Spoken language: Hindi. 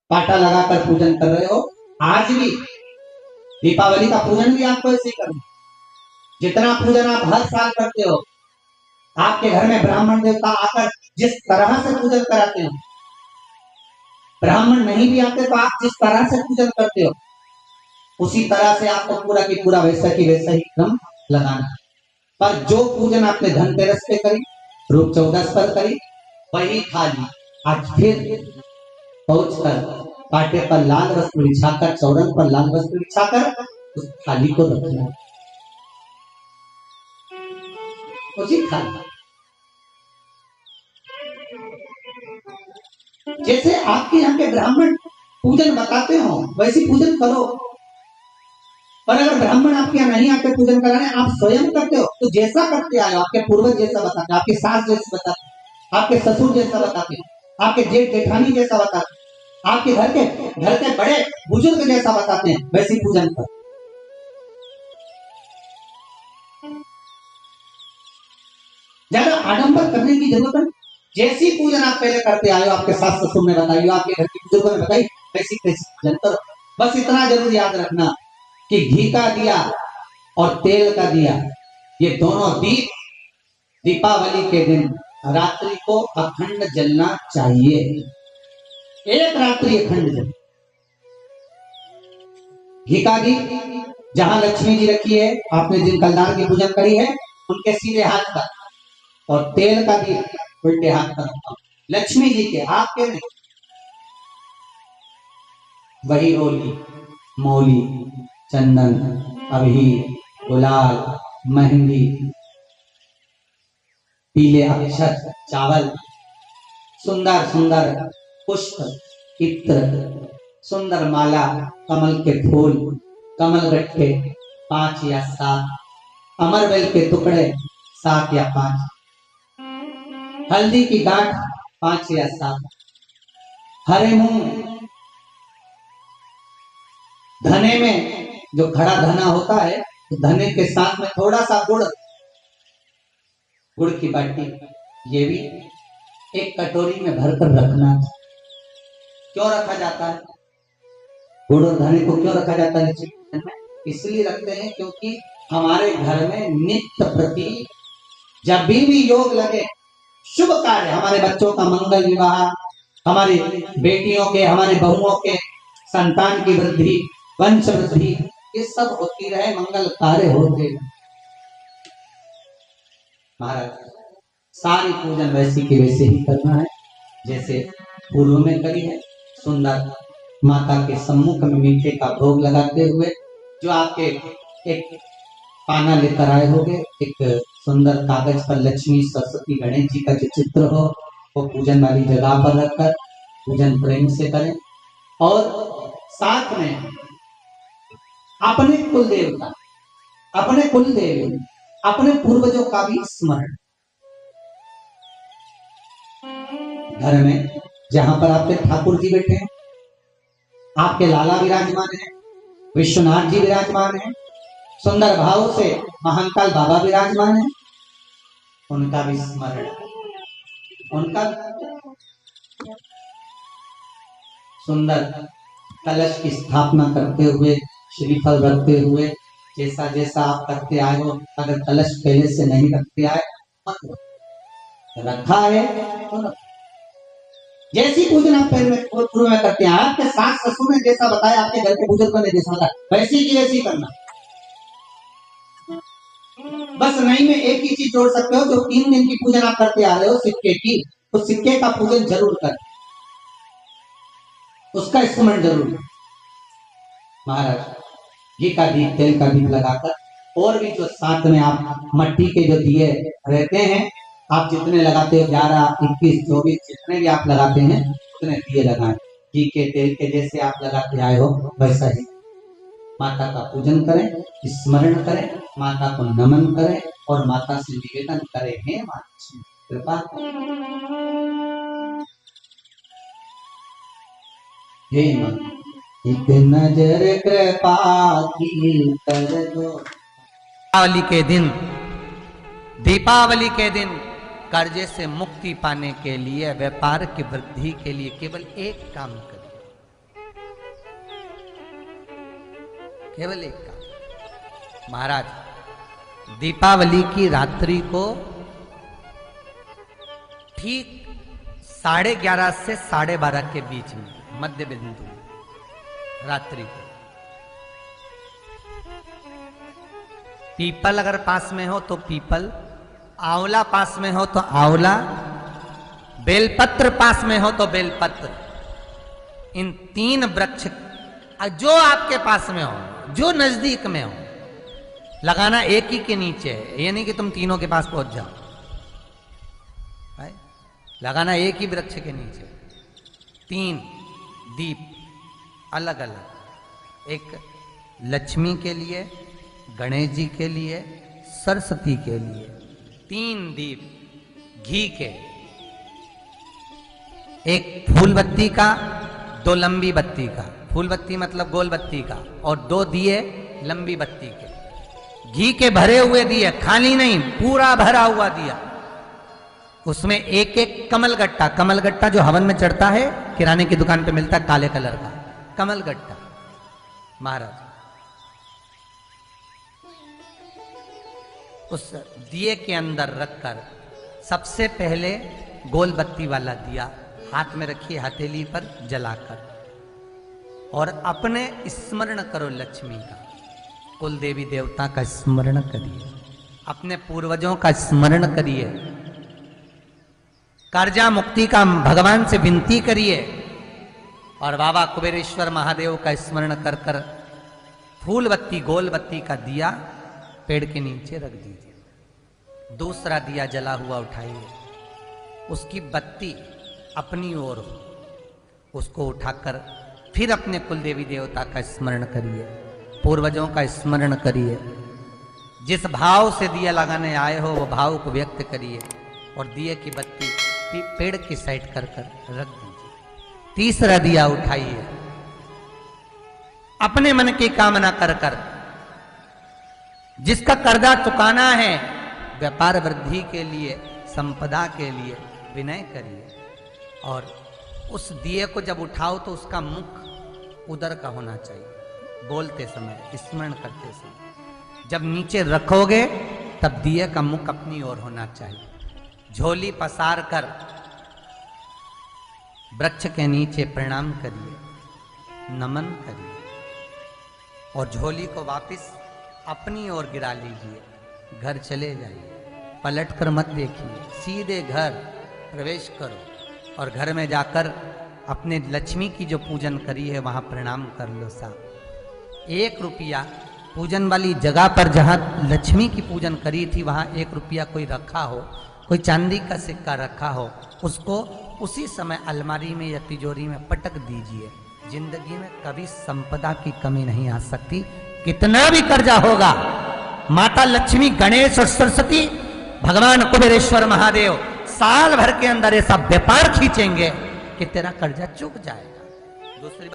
पाटा लगाकर पूजन कर रहे हो। आज भी दीपावली का पूजन भी आपको ऐसे ही करना। जितना पूजन आप हर साल करते हो, आपके घर में ब्राह्मण देवता आकर जिस तरह से पूजन कराते हो, ब्राह्मण नहीं भी आते तो आप जिस तरह से पूजन करते हो, उसी तरह से आपको पूरा की पूरा वैसा ही क्रम लगाना। पर जो पूजन आपने धनतेरस पे करी, रूप चौदस पर करी, वही थाली आज फिर पहुंचकर पाटे पर लाल वस्त्र बिछाकर, चौरंग पर लाल वस्त्र बिछाकर उस थाली को रखना। उसी थाली जैसे आपके यहाँ के ब्राह्मण पूजन बताते हो वैसे पूजन करो। पर अगर ब्राह्मण आपके यहाँ नहीं आते पूजन कराने, आप स्वयं करते हो, तो जैसा करते आए, आपके पूर्वज जैसा बताते, आपके सास जैसे बताते, आपके ससुर जैसा बताते, आपके जेठ जेठानी जैसा बताते, आपके घर के बड़े बुजुर्ग जैसा बताते हैं, वैसे पूजन करो। ज्यादा आडंबर करने की जरूरत है। जैसी पूजन आप पहले करते आए हो, आपके सास ससुर ने बताई, आपके घर के बुजुर्गों ने बताई, वैसी पूजन करो। बस इतना जरूर याद रखना कि घी का दिया और तेल का दिया, ये दोनों दीप दीपावली के दिन रात्रि को अखंड जलना चाहिए। एक रात्रि अखंड जल। घी का दीप जहां लक्ष्मी जी रखी है, आपने जिन कलदार की पूजन करी है, उनके सीधे हाथ पर, और तेल का दीप उल्टे हाथ पर, लक्ष्मी जी के, आपके नहीं। वही होली, मौली, चंदन, अबीर, गुलाल, मेहंदी, पीले अक्षत, चावल, सुंदर सुंदर पुष्प, इत्र, सुंदर माला, कमल के फूल, कमल गट्टे 5 या 7, अमरवेल के टुकड़े 7 या 5, हल्दी की गांठ 5 या 7, हरे मूंग, धने में जो खड़ा धना होता है, तो धने के साथ में थोड़ा सा गुड़ की बाटी, ये भी एक कटोरी में भरकर रखना। क्यों रखा जाता है गुड़ और धने को? क्यों रखा जाता है? इसलिए रखते हैं क्योंकि हमारे घर में नित्य प्रति जब भी योग लगे, शुभ कार्य, हमारे बच्चों का मंगल विवाह, हमारी बेटियों के, हमारे बहुओं के संतान की वृद्धि, वंश वृद्धि, ये सब होती रहे, मंगल कार्य होते। महाराज सारी पूजन वैसी की वैसे ही करना है जैसे पूर्व में करी है। सुंदर माता के सम्मुख में मीठे का भोग लगाते हुए, जो आपके एक पाना लेकर आए होगे, एक सुंदर कागज पर लक्ष्मी सरस्वती गणेश जी का जो चित्र हो, वो पूजन वाली जगह पर रखकर पूजन प्रेम से करें। और साथ में अपने कुल देवता, अपने कुल देवी, अपने पूर्वजों का भी स्मरण। घर में जहां पर आपके ठाकुर जी बैठे हैं, आपके लाला विराजमान है, विश्वनाथ जी विराजमान है, सुंदर भाव से महाकाल बाबा विराजमान है, उनका भी स्मरण, उनका सुंदर कलश की स्थापना करते हुए, श्रीफल रखते हुए, जैसा जैसा आप करते आए हो, अगर कलश पहले से नहीं रखते आए मत रखा है तो जैसी पूजन आप पहले पूर्व में करते हैं, आपके सास ससुर ने जैसा बताया, आपके घर के बुजुर्गों ने जैसा बताया, वैसी की वैसी करना। बस नहीं में एक ही चीज जोड़ सकते हो, जो 3 दिन की पूजन आप करते आ रहे हो सिक्के की, तो सिक्के का पूजन जरूर कर, उसका स्मरण जरूर। महाराज घी का दीप, तेल का दीप लगाकर, और भी जो साथ में आप मट्टी के जो दिए रहते हैं, आप जितने लगाते हो 11, 21, 24 जितने भी आप लगाते हैं, उतने दिए लगाएं। घी के, तेल के जैसे आप लगाते आए हो वैसा ही माता का पूजन करें, स्मरण करें, माता को नमन करें और माता से निवेदन करें, हे माता कृपा, हे मां एक नजर कृपा की कर दो। दीपावली के दिन कर्जे से मुक्ति पाने के लिए, व्यापार की वृद्धि के लिए केवल एक काम करिए, केवल एक काम। महाराज दीपावली की रात्रि को ठीक 11:30 से 12:30 के बीच में मध्य बिंदु रात्रि को पीपल अगर पास में हो तो पीपल, आंवला पास में हो तो आंवला, बेलपत्र पास में हो तो बेलपत्र, इन 3 वृक्ष जो आपके पास में हो, जो नजदीक में हो, लगाना एक ही के नीचे है। ये नहीं कि तुम तीनों के पास पहुंच जाओ, लगाना एक ही वृक्ष के नीचे। 3 दीप अलग अलग, एक लक्ष्मी के लिए, गणेश जी के लिए, सरस्वती के लिए। 3 दीप घी के, एक फूल बत्ती का, 2 लंबी बत्ती का, फूल बत्ती मतलब गोल बत्ती का, और 2 दिए लंबी बत्ती के, घी के भरे हुए दिए, खाली नहीं, पूरा भरा हुआ दिया। उसमें एक एक कमलगट्टा, कमलगट्टा जो हवन में चढ़ता है, किराने की दुकान पे मिलता है काले कलर का कमलगट्टा, महाराज उस दिए के अंदर रखकर सबसे पहले गोल बत्ती वाला दिया हाथ में रखिए, हथेली पर जलाकर, और अपने स्मरण करो लक्ष्मी का, कुल देवी देवता का स्मरण करिए, अपने पूर्वजों का स्मरण करिए, कर्जा मुक्ति का भगवान से विनती करिए, और बाबा कुबेरेश्वर महादेव का स्मरण कर कर फूल बत्ती गोल बत्ती का दिया पेड़ के नीचे रख दीजिए। दूसरा दिया जला हुआ उठाइए, उसकी बत्ती अपनी ओर हो, उसको उठाकर फिर अपने कुल देवी देवता का स्मरण करिए, पूर्वजों का स्मरण करिए, जिस भाव से दिया लगाने आए हो वो भाव को व्यक्त करिए, और दिए की बत्ती पेड़ की साइड कर कर रख दीजिए। तीसरा दिया उठाइए, अपने मन की कामना कर कर, जिसका कर्जा चुकाना है, व्यापार वृद्धि के लिए, संपदा के लिए विनय करिए, और उस दिए को जब उठाओ तो उसका मुख उधर का होना चाहिए, बोलते समय, स्मरण करते समय। जब नीचे रखोगे तब दिए का मुख अपनी ओर होना चाहिए। झोली पसार कर वृक्ष के नीचे प्रणाम करिए, नमन करिए, और झोली को वापस अपनी ओर गिरा लीजिए, घर चले जाइए, पलट कर मत देखिए, सीधे घर प्रवेश करो, और घर में जाकर अपने लक्ष्मी की जो पूजन करी है वहां प्रणाम कर लो साहब। 1 रुपया पूजन वाली जगह पर जहां लक्ष्मी की पूजन करी थी वहां 1 रुपया कोई रखा हो, कोई चांदी का सिक्का रखा हो, उसको उसी समय अलमारी में या तिजोरी में पटक दीजिए। जिंदगी में कभी संपदा की कमी नहीं आ सकती, कितना भी कर्जा होगा, माता लक्ष्मी, गणेश और सरस्वती, भगवान कुबेरेश्वर महादेव साल भर के अंदर ऐसा व्यापार खींचेंगे कि तेरा कर्जा चुक जाएगा। दूसरी